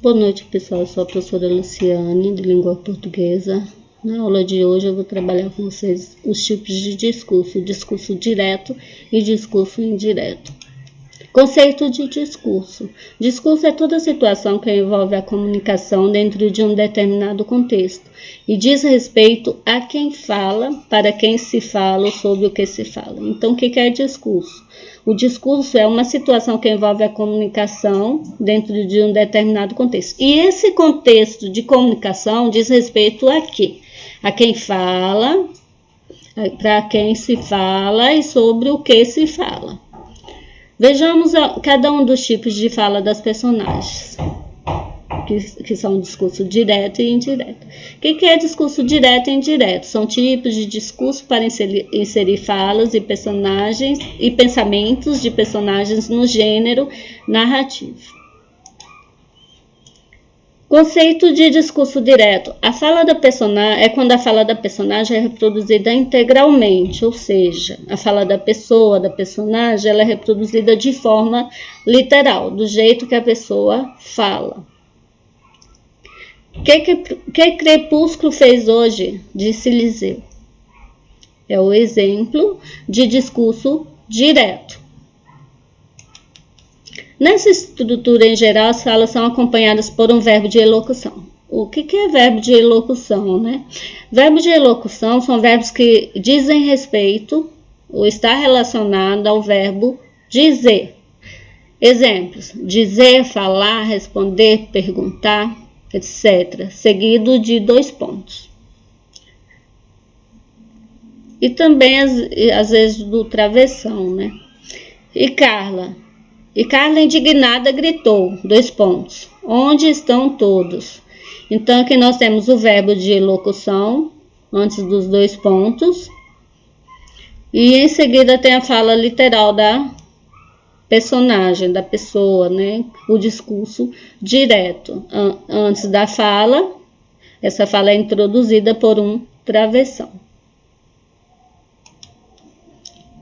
Boa noite, pessoal. Eu sou a professora Luciane, de língua portuguesa. Na aula de hoje eu vou trabalhar com vocês os tipos de discurso: discurso direto e discurso indireto. Conceito de discurso. Discurso é toda situação que envolve a comunicação dentro de um determinado contexto e diz respeito a quem fala, para quem se fala ou sobre o que se fala. Então, o que é discurso? O discurso é uma situação que envolve a comunicação dentro de um determinado contexto. E esse contexto de comunicação diz respeito a quê? A quem fala, para quem se fala e sobre o que se fala. Vejamos cada um dos tipos de fala das personagens, que são discurso direto e indireto. O que é discurso direto e indireto? São tipos de discurso para inserir falas e personagens e pensamentos de personagens no gênero narrativo. Conceito de discurso direto. A fala da personagem é quando a fala da personagem é reproduzida integralmente, ou seja, a fala da pessoa, da personagem, ela é reproduzida de forma literal, do jeito que a pessoa fala. O que Crepúsculo fez hoje? Disse Liseu. É o exemplo de discurso direto. Nessa estrutura em geral, as falas são acompanhadas por um verbo de elocução. O que é verbo de elocução, né? Verbos de elocução são verbos que dizem respeito ou está relacionado ao verbo dizer. Exemplos: dizer, falar, responder, perguntar, etc. Seguido de 2 pontos. E também, às vezes, do travessão, né? E Carla indignada gritou, 2 pontos. Onde estão todos? Então, aqui nós temos o verbo de elocução, antes dos 2 pontos. E em seguida tem a fala literal da personagem, da pessoa, né? O discurso direto. Antes da fala, essa fala é introduzida por um travessão.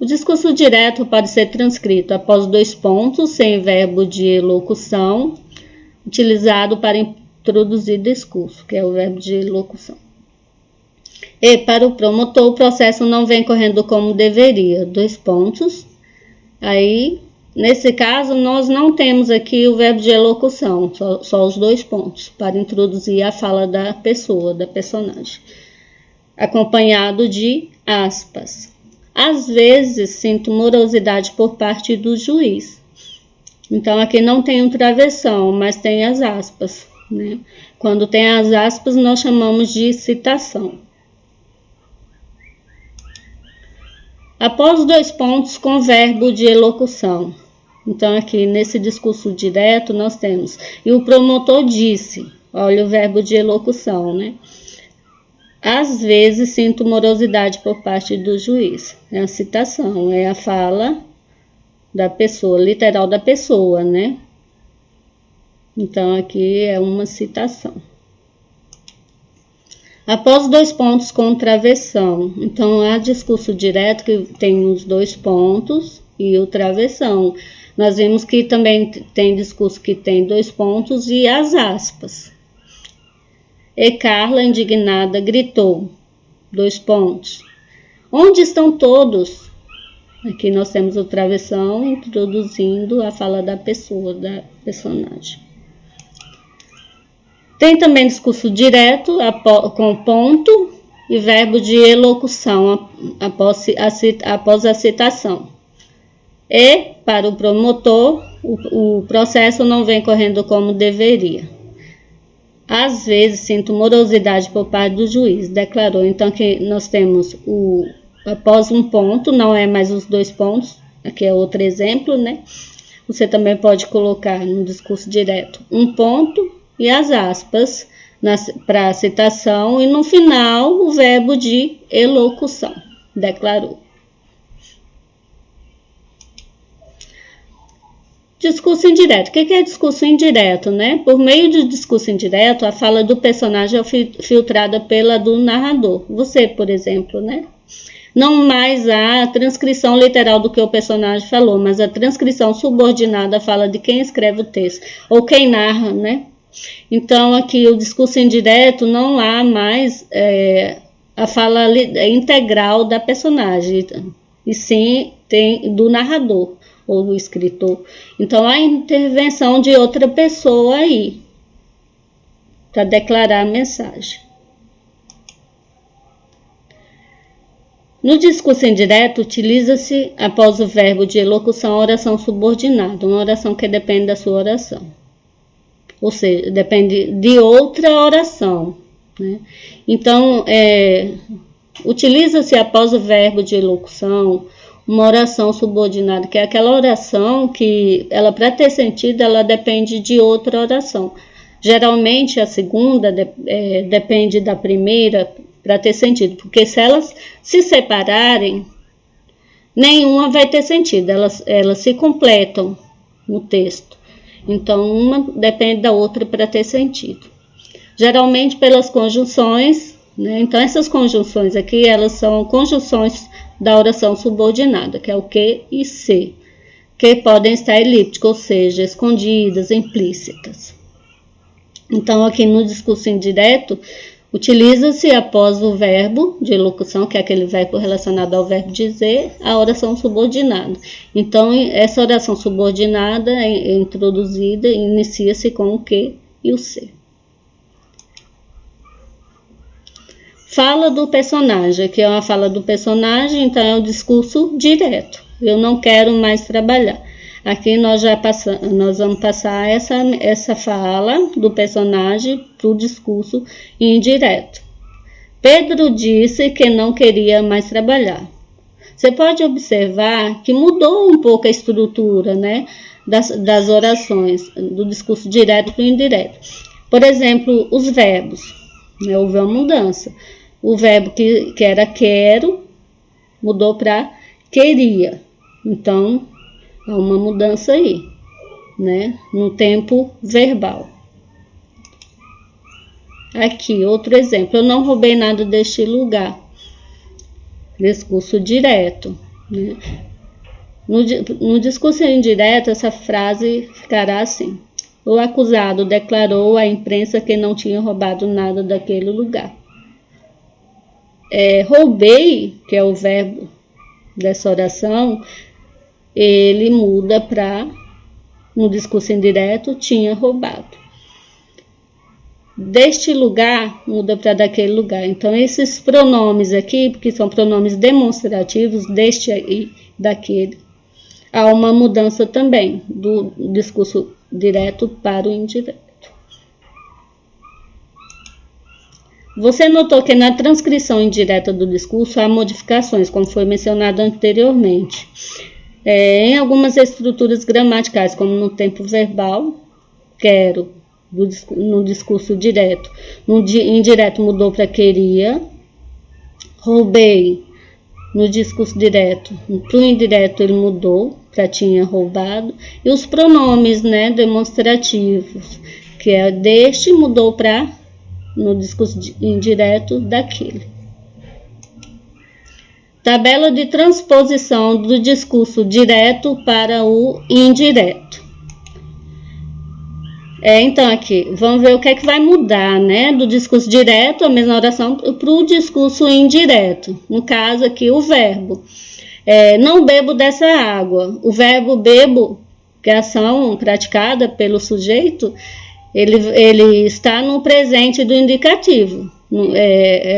O discurso direto pode ser transcrito após 2 pontos, sem verbo de elocução, utilizado para introduzir discurso, que é o verbo de elocução. E para o promotor, o processo não vem correndo como deveria, 2 pontos. Aí, nesse caso, nós não temos aqui o verbo de elocução, só os 2 pontos, para introduzir a fala da pessoa, da personagem, acompanhado de aspas. Às vezes, sinto morosidade por parte do juiz. Então, aqui não tem um travessão, mas tem as aspas, né? Quando tem as aspas, nós chamamos de citação. Após 2 pontos, com verbo de elocução. Então, aqui nesse discurso direto, nós temos: e o promotor disse, olha o verbo de elocução, né? Às vezes sinto morosidade por parte do juiz. É a citação, é a fala da pessoa, literal da pessoa, né? Então, aqui é uma citação. Após 2 pontos com travessão. Então, há discurso direto que tem os 2 pontos e o travessão. Nós vimos que também tem discurso que tem 2 pontos e as aspas. E Carla, indignada, gritou, 2 pontos. Onde estão todos? Aqui nós temos o travessão introduzindo a fala da pessoa, da personagem. Tem também discurso direto com ponto e verbo de elocução após a citação. E, para o promotor, o processo não vem correndo como deveria. Às vezes sinto morosidade por parte do juiz, declarou. Então, aqui nós temos após um ponto, não é mais os 2 pontos, aqui é outro exemplo, né? Você também pode colocar no discurso direto um ponto e as aspas para a citação, e no final o verbo de elocução, declarou. Discurso indireto. O que é discurso indireto, né? Por meio do discurso indireto, a fala do personagem é filtrada pela do narrador. Você, por exemplo, né? Não mais a transcrição literal do que o personagem falou, mas a transcrição subordinada à fala de quem escreve o texto, ou quem narra, né? Então, aqui o discurso indireto não há mais a fala integral da personagem, e sim tem do narrador ou do escritor. Então, há intervenção de outra pessoa aí para declarar a mensagem. No discurso indireto, utiliza-se, após o verbo de elocução, a oração subordinada, uma oração que depende da sua oração. Ou seja, depende de outra oração, né? Então, utiliza-se após o verbo de elocução uma oração subordinada, que é aquela oração que, ela para ter sentido, ela depende de outra oração. Geralmente, a segunda depende da primeira para ter sentido, porque se elas se separarem, nenhuma vai ter sentido, elas se completam no texto. Então, uma depende da outra para ter sentido. Geralmente pelas conjunções, né? Então, essas conjunções aqui, elas são conjunções da oração subordinada, que é o que e se, que podem estar elípticas, ou seja, escondidas, implícitas. Então, aqui no discurso indireto, utiliza-se após o verbo de elocução, que é aquele verbo relacionado ao verbo dizer, a oração subordinada. Então, essa oração subordinada é introduzida e inicia-se com o que e o se. Fala do personagem, que é uma fala do personagem, então é um discurso direto. Eu não quero mais trabalhar. Aqui nós vamos passar essa fala do personagem para o discurso indireto. Pedro disse que não queria mais trabalhar. Você pode observar que mudou um pouco a estrutura, né, das orações, do discurso direto para o indireto. Por exemplo, os verbos, né, houve uma mudança. O verbo que era quero mudou para queria. Então, há uma mudança aí, né, no tempo verbal. Aqui, outro exemplo. Eu não roubei nada deste lugar. Discurso direto, né? No discurso indireto, essa frase ficará assim. O acusado declarou à imprensa que não tinha roubado nada daquele lugar. Roubei, que é o verbo dessa oração, ele muda para, no discurso indireto, tinha roubado. Deste lugar, muda para daquele lugar. Então, esses pronomes aqui, porque são pronomes demonstrativos, deste e daquele, há uma mudança também do discurso direto para o indireto. Você notou que na transcrição indireta do discurso há modificações, como foi mencionado anteriormente. Em algumas estruturas gramaticais, como no tempo verbal, quero, no discurso direto. No indireto mudou para queria. Roubei, no discurso direto. Para o indireto ele mudou para tinha roubado. E os pronomes, né, demonstrativos, que é deste, mudou para, no discurso indireto, daquele. Tabela de transposição do discurso direto para o indireto. Então, aqui, vamos ver o que é que vai mudar, né? Do discurso direto, a mesma oração, para o discurso indireto. No caso aqui, o verbo. Não bebo dessa água. O verbo bebo, que é a ação praticada pelo sujeito, ele está no presente do indicativo.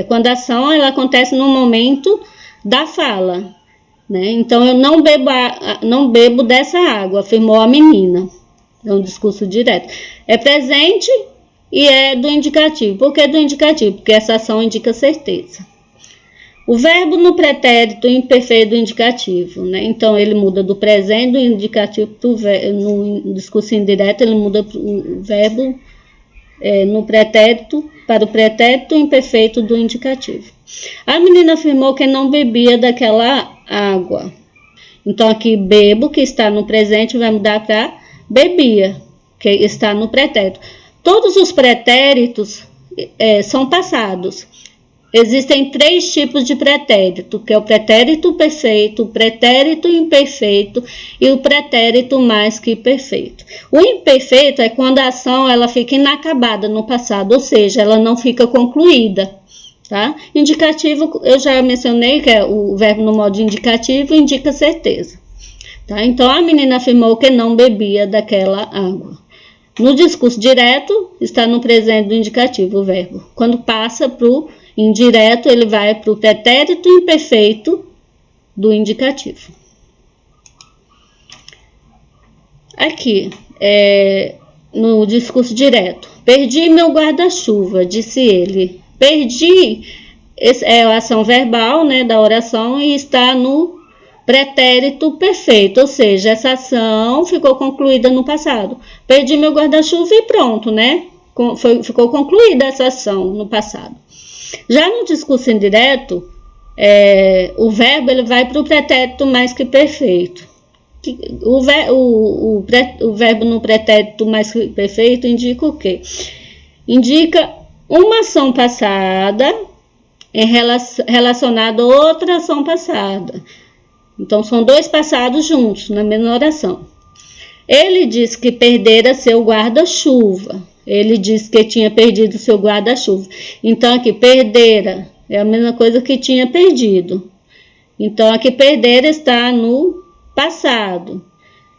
Quando a ação ela acontece no momento da fala, né? Então, eu não bebo dessa água, afirmou a menina. É um discurso direto. É presente e é do indicativo. Por que do indicativo? Porque essa ação indica certeza. O verbo no pretérito imperfeito do indicativo, né? Então, ele muda do presente do indicativo no discurso indireto, ele muda o verbo no pretérito para o pretérito imperfeito do indicativo. A menina afirmou que não bebia daquela água. Então, aqui, bebo, que está no presente, vai mudar para bebia, que está no pretérito. Todos os pretéritos são passados. Existem 3 tipos de pretérito, que é o pretérito perfeito, o pretérito imperfeito e o pretérito mais que perfeito. O imperfeito é quando a ação ela fica inacabada no passado, ou seja, ela não fica concluída. Tá? Indicativo, eu já mencionei que é o verbo no modo indicativo indica certeza. Tá? Então, a menina afirmou que não bebia daquela água. No discurso direto, está no presente do indicativo o verbo. Quando passa para o indireto, ele vai para o pretérito imperfeito do indicativo. Aqui, no discurso direto. Perdi meu guarda-chuva, disse ele. Perdi é a ação verbal, né, da oração e está no pretérito perfeito, ou seja, essa ação ficou concluída no passado. Perdi meu guarda-chuva e pronto, né? Ficou concluída essa ação no passado. Já no discurso indireto, o verbo ele vai para o pretérito mais que perfeito. O verbo no pretérito mais que perfeito indica o quê? Indica uma ação passada relacionada a outra ação passada. Então, são 2 passados juntos na mesma oração. Ele disse que perdera seu guarda-chuva. Ele disse que tinha perdido seu guarda-chuva. Então, aqui, perdera é a mesma coisa que tinha perdido. Então, aqui, perdera está no passado.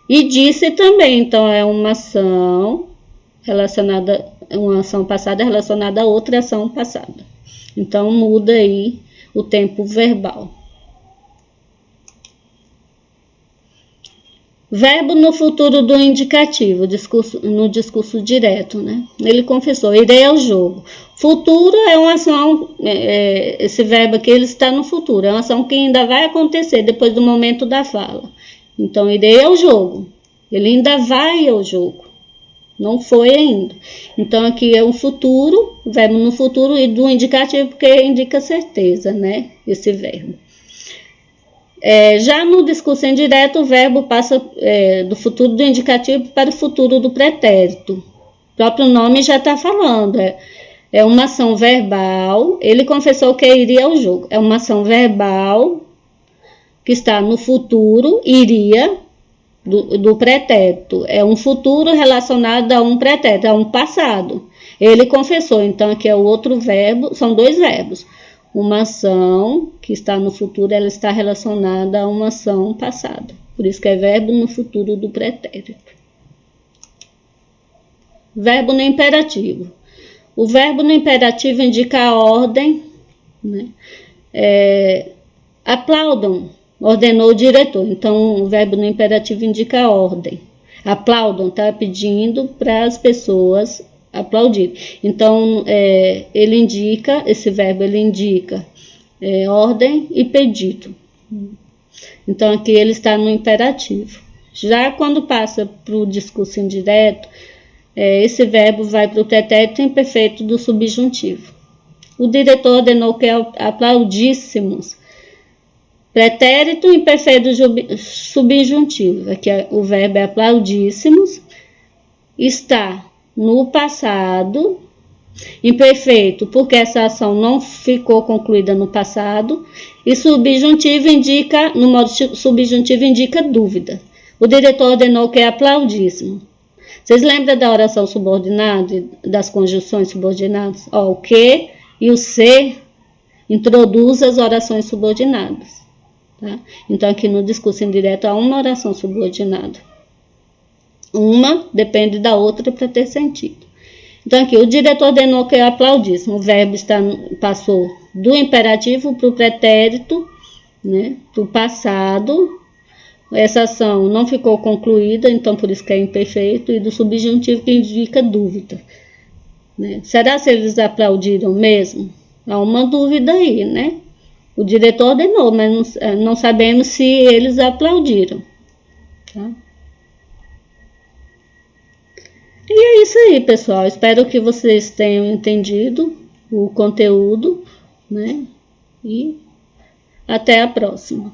E disse também, então, é uma ação relacionada, uma ação passada relacionada a outra ação passada. Então, muda aí o tempo verbal. Verbo no futuro do indicativo, no discurso direto, né? Ele confessou, irei ao jogo. Futuro é uma ação, esse verbo aqui ele está no futuro, é uma ação que ainda vai acontecer depois do momento da fala. Então, irei ao jogo. Ele ainda vai ao jogo. Não foi ainda. Então, aqui é o futuro, o verbo no futuro e do indicativo, porque indica certeza, né? Esse verbo. Já no discurso indireto, o verbo passa do futuro do indicativo para o futuro do pretérito. O próprio nome já está falando. É uma ação verbal. Ele confessou que iria ao jogo. É uma ação verbal que está no futuro, iria, do pretérito. É um futuro relacionado a um pretérito, a um passado. Ele confessou. Então, aqui é o outro verbo. São 2 verbos. Uma ação que está no futuro, ela está relacionada a uma ação passada. Por isso que é verbo no futuro do pretérito. Verbo no imperativo. O verbo no imperativo indica a ordem, né? Aplaudam, ordenou o diretor. Então, o verbo no imperativo indica a ordem. Aplaudam, está pedindo para as pessoas aplaudir. Então, ele indica, esse verbo ele indica ordem e pedido. Então, aqui ele está no imperativo. Já quando passa para o discurso indireto, esse verbo vai para o pretérito imperfeito do subjuntivo. O diretor ordenou que aplaudíssemos. Pretérito imperfeito do subjuntivo. Aqui o verbo é aplaudíssimos. Está no passado, imperfeito, porque essa ação não ficou concluída no passado, e subjuntivo indica, no modo subjuntivo indica dúvida. O diretor ordenou que aplaudíssemos. Vocês lembram da oração subordinada, das conjunções subordinadas? O que e o se introduz as orações subordinadas. Tá? Então, aqui no discurso indireto há uma oração subordinada. Uma depende da outra para ter sentido. Então, aqui, o diretor ordenou que aplaudisse. O verbo passou do imperativo para o pretérito, né, para o passado. Essa ação não ficou concluída, então por isso que é imperfeito. E do subjuntivo que indica dúvida. Né? Será se eles aplaudiram mesmo? Há uma dúvida aí, né? O diretor ordenou, mas não sabemos se eles aplaudiram. Tá? E é isso aí, pessoal. Espero que vocês tenham entendido o conteúdo, né? E até a próxima.